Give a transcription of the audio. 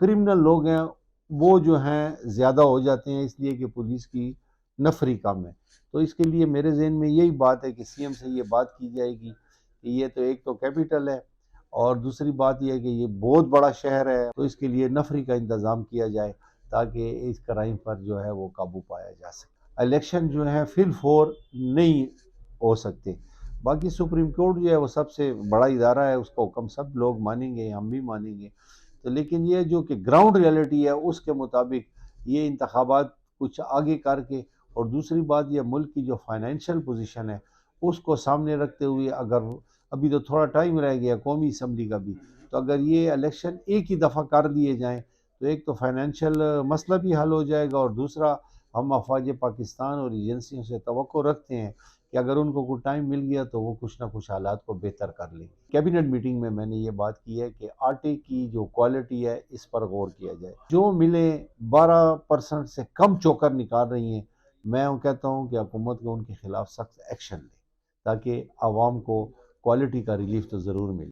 Criminal لوگ ہیں وہ جو ہیں زیادہ ہو جاتے ہیں، اس لیے کہ پولیس کی نفری کم ہے۔ تو اس کے لیے میرے ذہن میں یہی بات ہے کہ سی ایم سے یہ بات کی جائے گی کہ یہ تو ایک تو کیپٹل ہے، اور دوسری بات یہ ہے کہ یہ بہت بڑا شہر ہے، تو اس کے لیے نفری کا انتظام کیا جائے تاکہ اس کرائم پر جو ہے وہ قابو پایا جا سکے۔ الیکشن جو ہے فی الفور نہیں ہو سکتے، باقی سپریم کورٹ جو ہے وہ سب سے بڑا ادارہ ہے، اس کا حکم سب لوگ مانیں گے، ہم بھی مانیں گے، تو لیکن یہ جو کہ گراؤنڈ ریالٹی ہے اس کے مطابق یہ انتخابات کچھ آگے کر کے، اور دوسری بات یہ ملک کی جو فائنینشیل پوزیشن ہے اس کو سامنے رکھتے ہوئے، اگر ابھی تو تھوڑا ٹائم رہ گیا قومی اسمبلی کا بھی، تو اگر یہ الیکشن ایک ہی دفعہ کر دیے جائیں تو ایک تو فائنینشیل مسئلہ بھی حل ہو جائے گا، اور دوسرا ہم افواج پاکستان اور ایجنسیوں سے توقع رکھتے ہیں کہ اگر ان کو کوئی ٹائم مل گیا تو وہ کچھ نہ کچھ حالات کو بہتر کر لیں گے۔ کیبنٹ میٹنگ میں نے یہ بات کی ہے کہ آٹے کی جو کوالٹی ہے اس پر غور کیا جائے۔ جو ملیں 12% سے کم چوکر نکال رہی ہیں، میں کہتا ہوں کہ حکومت کو ان کے خلاف سخت ایکشن لے تاکہ عوام کو کوالٹی کا ریلیف تو ضرور ملے۔